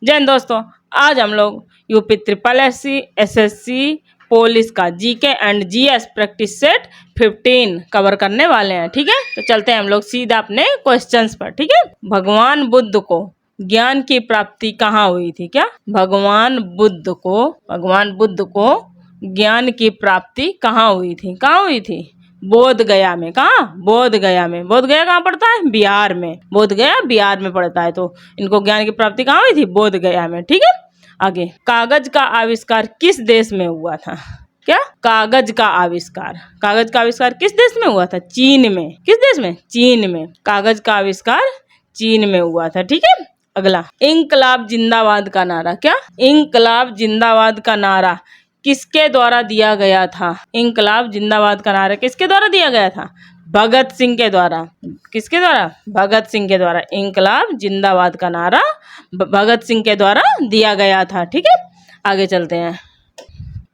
जय हिंद दोस्तों, आज हम लोग UP triple SC SSC police का GK and GS practice set 15 cover करने वाले हैं। ठीक है, तो चलते हैं हम लोग सीधा अपने क्वेश्चंस पर। ठीक है, भगवान बुद्ध को ज्ञान की प्राप्ति कहाँ हुई थी? क्या भगवान बुद्ध को ज्ञान की प्राप्ति कहाँ हुई थी? कहाँ हुई थी? बोध गया में। कहाँ? बोध गया में। बोध गया कहाँ पड़ता है? बिहार में। बोध गया बिहार में पड़ता है। तो इनको ज्ञान की प्राप्ति कहाँ हुई थी? बोध गया में। ठीक है, आगे, कागज का आविष्कार किस देश में हुआ था? क्या? कागज का आविष्कार किस देश में हुआ था? चीन में। किस देश में? चीन में। कागज का आविष्कार चीन में हुआ था। ठीक है, अगला, इंकलाब जिंदाबाद का नारा। क्या? इंकलाब जिंदाबाद का नारा किसके द्वारा दिया गया था? इंकलाब जिंदाबाद का नारा किसके द्वारा दिया गया था? भगत सिंह के द्वारा। किसके द्वारा? भगत सिंह के द्वारा। इंकलाब जिंदाबाद का नारा भगत सिंह के द्वारा दिया गया था। ठीक है, आगे चलते हैं।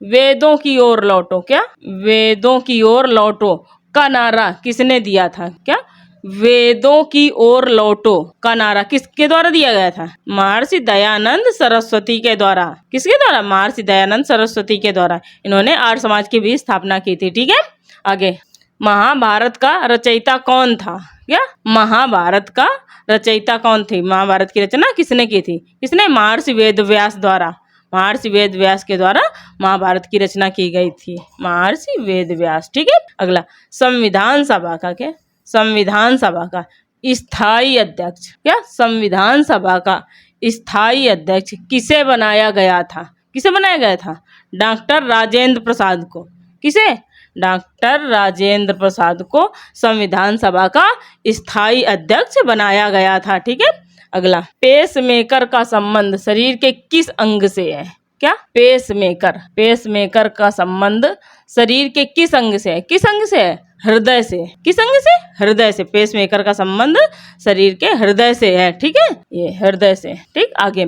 वेदों की ओर लौटो। क्या? वेदों की ओर लौटो का नारा किसने दिया था? क्या? वेदों की ओर लौटो का नारा किसके द्वारा दिया गया था? महर्षि दयानंद सरस्वती के द्वारा। किसके द्वारा? महर्षि दयानंद सरस्वती के द्वारा। इन्होंने आर्य समाज की भी स्थापना की थी। ठीक है, आगे, महाभारत का रचयिता कौन था? क्या? महाभारत का रचयिता कौन थी? महाभारत की रचना किसने की थी? किसने? महर्षि वेदव्यास द्वारा। महर्षि वेदव्यास के द्वारा महाभारत की रचना की गई थी। महर्षि वेदव्यास। ठीक है, अगला, संविधान सभा का। क्या? संविधान सभा का स्थायी अध्यक्ष। क्या? संविधान सभा का स्थायी अध्यक्ष किसे बनाया गया था? किसे बनाया गया था? डॉक्टर राजेंद्र प्रसाद को। किसे? डॉक्टर राजेंद्र प्रसाद को संविधान सभा का स्थायी अध्यक्ष बनाया गया था। ठीक है, अगला, पेसमेकर का संबंध शरीर के किस अंग से है? क्या? पेसमेकर का संबंध शरीर के किस अंग से है? किस अंग से है? हृदय से। किस अंग से? हृदय से। पेसमेकर का संबंध शरीर के हृदय से है। ठीक है, ये हृदय से। ठीक, आगे,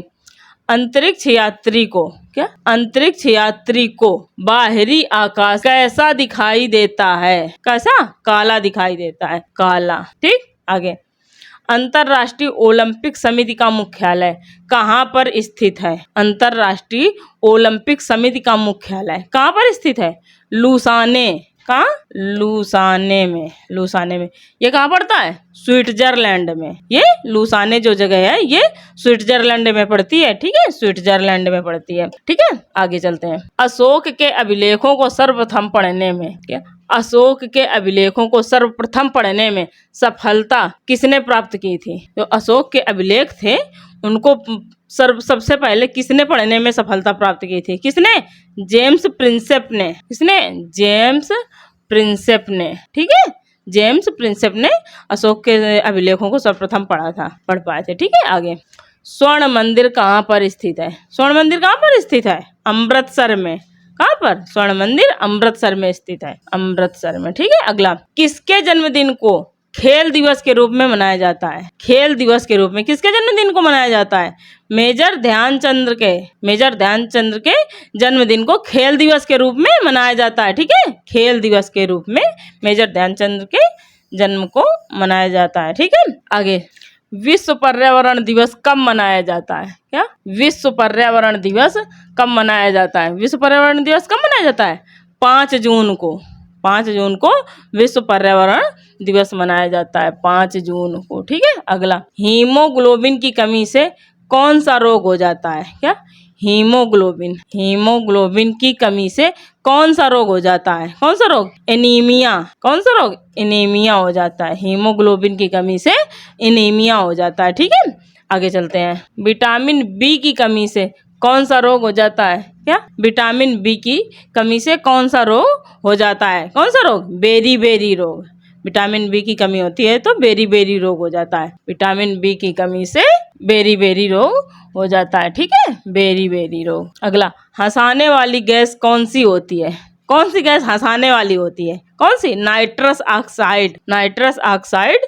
अंतरिक्ष यात्री को। क्या? अंतरिक्ष यात्री को बाहरी आकाश कैसा दिखाई देता है? कैसा? काला दिखाई देता है, काला। ठीक, आगे, अंतर्राष्ट्रीय ओलंपिक समिति का मुख्यालय कहाँ पर स्थित है? अंतर्राष्ट्रीय ओलंपिक समिति का मुख्यालय कहाँ पर स्थित है? लुसाने। कहाँ? लुसाने में। ये कहाँ पड़ता है? स्विट्जरलैंड में। ये लुसाने जो जगह है ये स्विट्जरलैंड में पड़ती है। ठीक है, स्विट्जरलैंड में पड़ती है। ठीक है, आगे चलते हैं। अशोक के अभिलेखों को सर्वप्रथम पढ़ने में। क्या? अशोक के अभिलेखों को सर्वप्रथम पढ़ने में सफलता किसने प्राप्त की थी? जो अशोक के अभिलेख थे उनको सबसे पहले किसने पढ़ने में सफलता प्राप्त की थी? किसने? जेम्स प्रिंसेप ने। किसने? जेम्स प्रिंसेप ने। ठीक है, जेम्स प्रिंसेप ने अशोक के अभिलेखों को सर्वप्रथम पढ़ पाए थे। ठीक है, आगे, स्वर्ण मंदिर कहाँ पर स्थित है? स्वर्ण मंदिर कहाँ पर स्थित है? अमृतसर में। कहाँ पर? स्वर्ण मंदिर अमृतसर में स्थित है, अमृतसर में। ठीक है, अगला, किसके जन्मदिन को खेल दिवस के रूप में मनाया जाता है? खेल दिवस के रूप में किसके जन्मदिन को मनाया जाता है? मेजर ध्यानचंद के जन्मदिन को खेल दिवस के रूप में मनाया जाता है। ठीक है, खेल दिवस के रूप में मेजर ध्यानचंद के जन्म को मनाया जाता है। ठीक है, आगे, विश्व पर्यावरण दिवस कब मनाया जाता है? क्या? विश्व पर्यावरण दिवस कब मनाया जाता है? विश्व पर्यावरण दिवस कब मनाया जाता है? 5 जून को। 5 जून को विश्व पर्यावरण दिवस मनाया जाता है, 5 जून को। ठीक है, अगला, हीमोग्लोबिन की कमी से कौन सा रोग हो जाता है? क्या? हीमोग्लोबिन की कमी से कौन सा रोग हो जाता है? कौन सा रोग? एनीमिया। कौन सा रोग? एनीमिया हो जाता है। हीमोग्लोबिन की कमी से एनीमिया हो जाता है। ठीक है, आगे चलते हैं। विटामिन बी की कमी से कौन सा रोग हो जाता है? क्या? विटामिन बी की कमी से कौन सा रोग हो जाता है? कौन सा रोग? बेरी रोग। विटामिन बी की कमी होती है तो बेरी रोग हो जाता है। विटामिन बी की कमी से बेरी रोग हो जाता है। ठीक है, बेरी रोग। अगला, हंसाने वाली गैस कौन सी होती है? कौन सी गैस हंसाने वाली होती है? कौन सी? Nitrous oxide.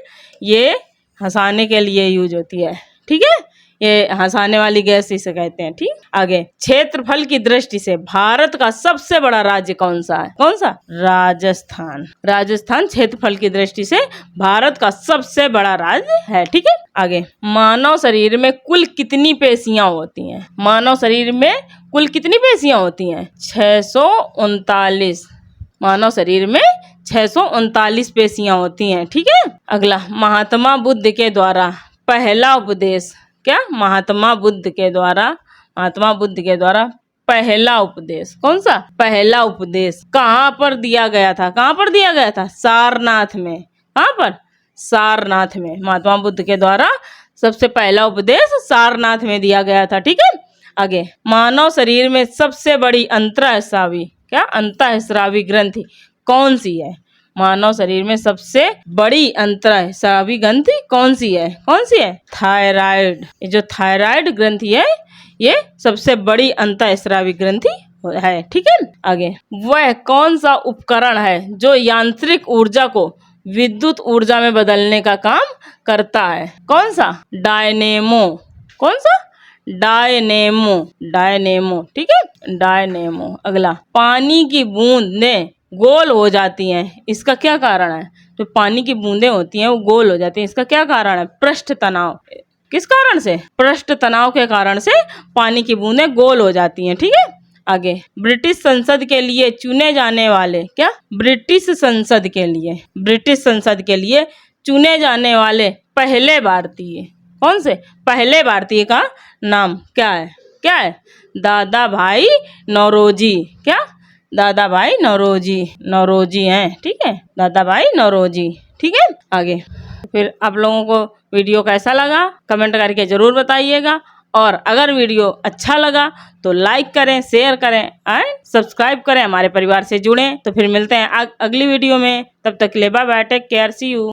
ये हंसाने के लिए यूज होती है। ठीक है, ये हंसाने वाली गैस इसे कहते हैं। ठीक, आगे क्षेत्रफल की दृष्टि से भारत का सबसे बड़ा राज्य कौन सा है? कौन सा? राजस्थान। राजस्थान क्षेत्रफल की दृष्टि से भारत का सबसे बड़ा राज्य है। ठीक है, आगे मानव शरीर में कुल कितनी पेशियां होती हैं? मानव शरीर में कुल कितनी पेशियां होती हैं? 639। मानव शरीर में 639 पेशियां होती हैं। ठीक है, अगला महात्मा बुद्ध के द्वारा पहला उपदेश क्या? महात्मा बुद्ध के द्वारा पहला उपदेश कौन सा? पहला उपदेश कहाँ पर दिया गया था? कहाँ पर दिया गया था? सारनाथ में। कहाँ पर? सारनाथ में। महात्मा बुद्ध के द्वारा सबसे पहला उपदेश सारनाथ में दिया गया था। ठीक है, आगे मानव शरीर में सबसे बड़ी अंतःस्रावी क्या? अंतःस्रावी ग्रंथि कौन सी है? मानव शरीर में सबसे बड़ी अंतःस्रावी ग्रंथि कौन सी है? कौन सी है? थायराइड। ये जो थायराइड ग्रंथि है ये सबसे बड़ी अंतःस्रावी ग्रंथि है। ठीक है, आगे वह कौन सा उपकरण है जो यांत्रिक ऊर्जा को विद्युत ऊर्जा में बदलने का काम करता है? कौन सा? डायनेमो। कौन सा? डायनेमो। ठीक है, डायनेमो। अगला पानी की बूंदें गोल हो जाती हैं, इसका क्या कारण है? जो पानी की बूंदें होती हैं वो गोल हो जाती हैं, इसका क्या कारण है? पृष्ठ तनाव। किस कारण से? पृष्ठ तनाव के कारण से पानी की बूंदें गोल हो जाती हैं। ठीक है, आगे ब्रिटिश संसद के लिए चुने जाने वाले क्या? ब्रिटिश संसद के लिए चुने जाने वाले पहले भारतीय कौन से? पहले भारतीय का नाम क्या है? क्या है? दादा भाई नौरोजी। क्या? दादा भाई नौरोजी हैं। ठीक है, दादा भाई नौरोजी। ठीक है, आगे फिर आप लोगों को वीडियो कैसा लगा कमेंट करके जरूर बताइएगा, और अगर वीडियो अच्छा लगा तो लाइक करें, शेयर करें एंड सब्सक्राइब करें, हमारे परिवार से जुड़ें। तो फिर मिलते हैं अगली वीडियो में, तब तक के लिए bye bye, take care, see you.